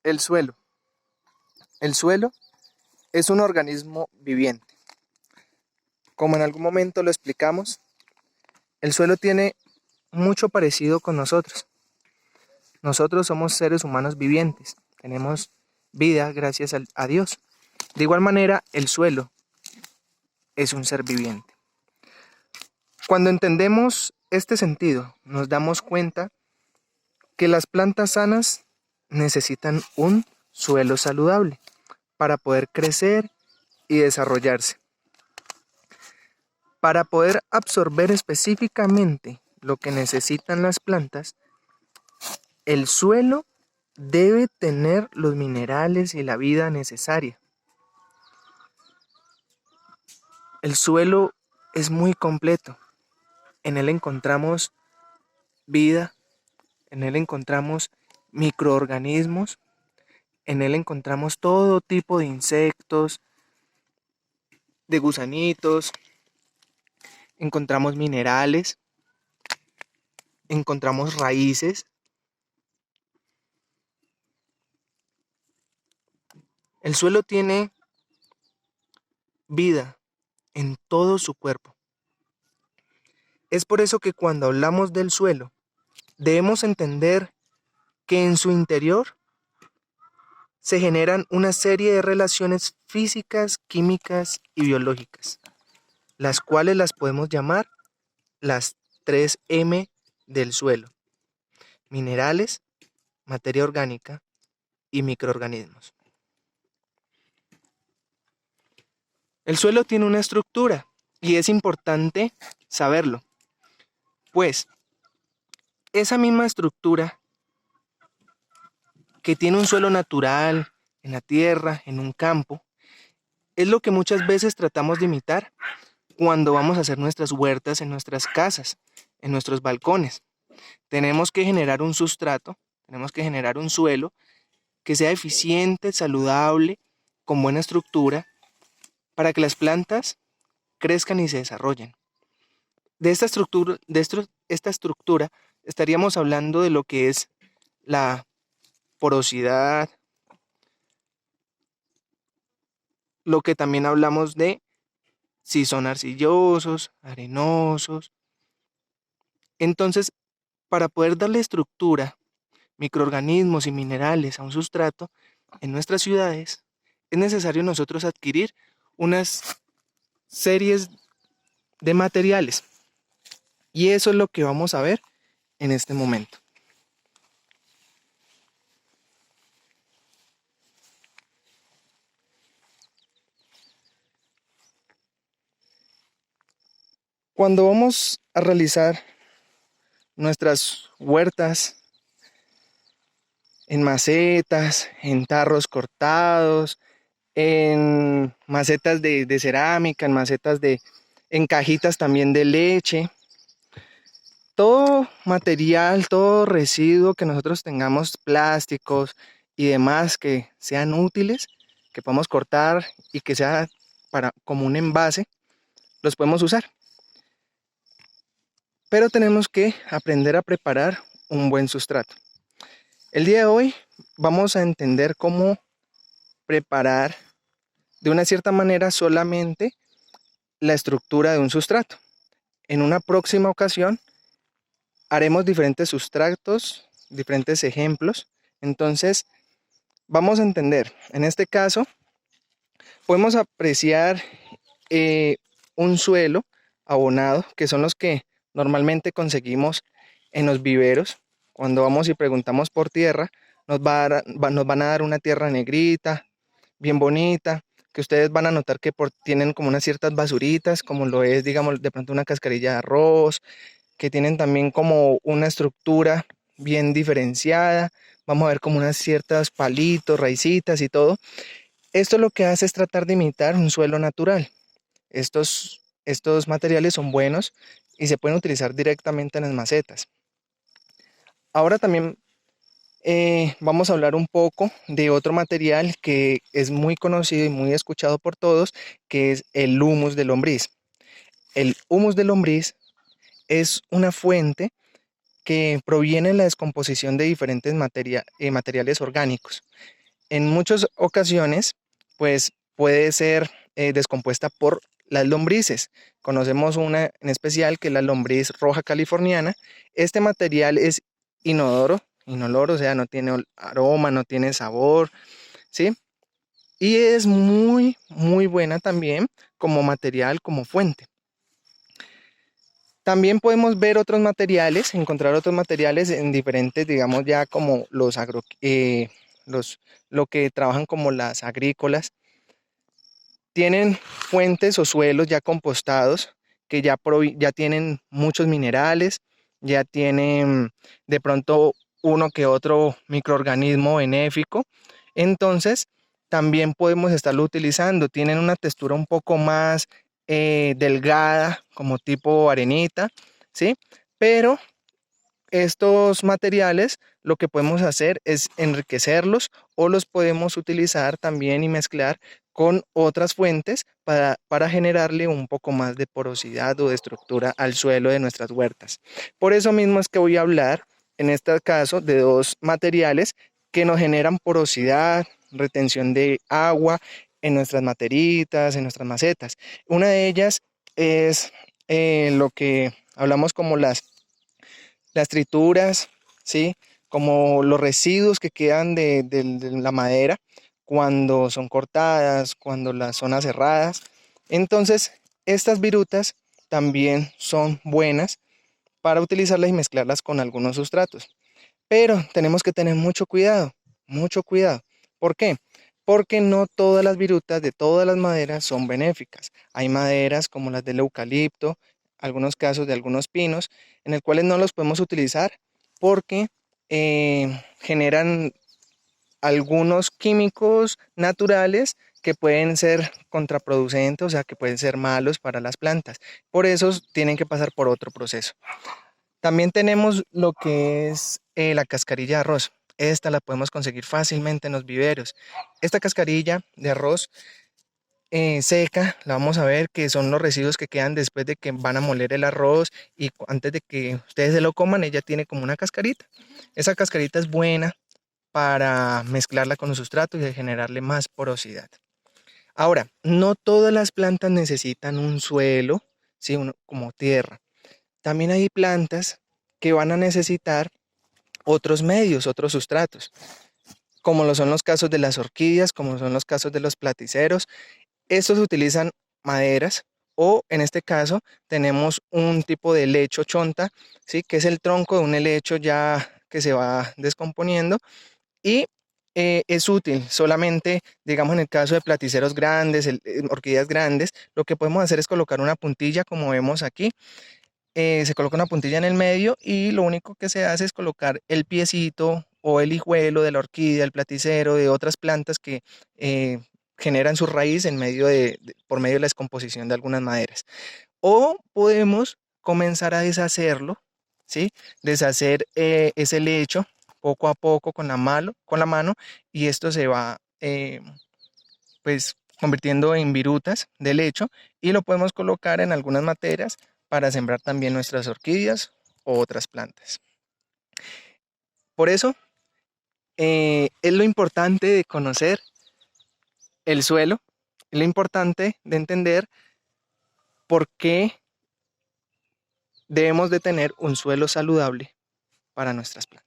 El suelo. El suelo es un organismo viviente. Como en algún momento lo explicamos, el suelo tiene mucho parecido con nosotros. Nosotros somos seres humanos vivientes, tenemos vida gracias a Dios. De igual manera, el suelo es un ser viviente. Cuando entendemos este sentido, nos damos cuenta que las plantas sanas necesitan un suelo saludable para poder crecer y desarrollarse. Para poder absorber específicamente lo que necesitan las plantas, el suelo debe tener los minerales y la vida necesaria. El suelo es muy completo. En él encontramos vida, en él encontramos microorganismos, en él encontramos todo tipo de insectos, de gusanitos, encontramos minerales, encontramos raíces. El suelo tiene vida en todo su cuerpo. Es por eso que cuando hablamos del suelo, debemos entender que en su interior se generan una serie de relaciones físicas, químicas y biológicas, las cuales las podemos llamar las 3M del suelo: minerales, materia orgánica y microorganismos. El suelo tiene una estructura y es importante saberlo, pues esa misma estructura que tiene un suelo natural, en la tierra, en un campo, es lo que muchas veces tratamos de imitar cuando vamos a hacer nuestras huertas en nuestras casas, en nuestros balcones. Tenemos que generar un sustrato, tenemos que generar un suelo que sea eficiente, saludable, con buena estructura, para que las plantas crezcan y se desarrollen. De esta estructura estaríamos hablando de lo que es la porosidad, lo que también hablamos de si son arcillosos, arenosos. Entonces, para poder darle estructura, microorganismos y minerales a un sustrato en nuestras ciudades, es necesario nosotros adquirir unas series de materiales. Y eso es lo que vamos a ver en este momento. Cuando vamos a realizar nuestras huertas en macetas, en tarros cortados, en macetas de cerámica, en cajitas también de leche, todo material, todo residuo que nosotros tengamos, plásticos y demás que sean útiles, que podamos cortar y que sea como un envase, los podemos usar. Pero tenemos que aprender a preparar un buen sustrato. El día de hoy vamos a entender cómo preparar de una cierta manera solamente la estructura de un sustrato. En una próxima ocasión haremos diferentes sustratos, diferentes ejemplos. Entonces vamos a entender, en este caso podemos apreciar un suelo abonado, que son los que normalmente conseguimos en los viveros. Cuando vamos y preguntamos por tierra, nos van a dar una tierra negrita, bien bonita, que ustedes van a notar que tienen como unas ciertas basuritas, como lo es, digamos, de pronto una cascarilla de arroz, que tienen también como una estructura bien diferenciada. Vamos a ver como unas ciertas palitos, raicitas y todo. Esto lo que hace es tratar de imitar un suelo natural. Estos materiales son buenos y se pueden utilizar directamente en las macetas. Ahora también vamos a hablar un poco de otro material que es muy conocido y muy escuchado por todos, que es el humus de lombriz. El humus de lombriz es una fuente que proviene de la descomposición de diferentes materiales orgánicos. en muchas ocasiones pues puede ser descompuesta por las lombrices. Conocemos una en especial que es la lombriz roja californiana. Este material es inodoro, inoloro, o sea, no tiene aroma, no tiene sabor, ¿sí? Y es muy, muy buena también como material, como fuente. También podemos ver otros materiales, encontrar otros materiales en diferentes, digamos ya como los, lo que trabajan como las agrícolas. Tienen fuentes o suelos ya compostados que ya tienen muchos minerales, ya tienen de pronto uno que otro microorganismo benéfico. Entonces, también podemos estarlo utilizando. Tienen una textura un poco más delgada, como tipo arenita, ¿sí? Pero estos materiales lo que podemos hacer es enriquecerlos o los podemos utilizar también y mezclar con otras fuentes para generarle un poco más de porosidad o de estructura al suelo de nuestras huertas. Por eso mismo es que voy a hablar en este caso de dos materiales que nos generan porosidad, retención de agua en nuestras materitas, en nuestras macetas. Una de ellas es lo que hablamos como las trituras, ¿sí? Como los residuos que quedan de la madera cuando son cortadas, cuando las son aserradas. Entonces, estas virutas también son buenas para utilizarlas y mezclarlas con algunos sustratos. Pero tenemos que tener mucho cuidado, mucho cuidado. ¿Por qué? Porque no todas las virutas de todas las maderas son benéficas. Hay maderas como las del eucalipto, algunos casos de algunos pinos, en el cuales no los podemos utilizar porque generan algunos químicos naturales que pueden ser contraproducentes, o sea, que pueden ser malos para las plantas. Por eso tienen que pasar por otro proceso. También tenemos lo que es la cascarilla de arroz. Esta la podemos conseguir fácilmente en los viveros. Esta cascarilla de arroz seca, la vamos a ver que son los residuos que quedan después de que van a moler el arroz y antes de que ustedes se lo coman, ella tiene como una cascarita. Esa cascarita es buena para mezclarla con los sustratos y generarle más porosidad. Ahora, no todas las plantas necesitan un suelo, ¿sí? Como tierra. También hay plantas que van a necesitar otros medios, otros sustratos, como lo son los casos de las orquídeas, como son los casos de los platiceros. Estos utilizan maderas o en este caso tenemos un tipo de helecho chonta, ¿sí? Que es el tronco de un helecho ya que se va descomponiendo y es útil solamente, digamos, en el caso de platiceros grandes, orquídeas grandes, lo que podemos hacer es colocar una puntilla como vemos aquí. Se coloca una puntilla en el medio y lo único que se hace es colocar el piecito o el hijuelo de la orquídea, el platicero, de otras plantas que eh, generan su raíz por medio de la descomposición de algunas maderas. O podemos comenzar a deshacerlo, ¿sí? Deshacer ese lecho poco a poco con la mano y esto se va pues convirtiendo en virutas de lecho y lo podemos colocar en algunas materas para sembrar también nuestras orquídeas o otras plantas. Por eso es lo importante de conocer el suelo, es lo importante de entender por qué debemos de tener un suelo saludable para nuestras plantas.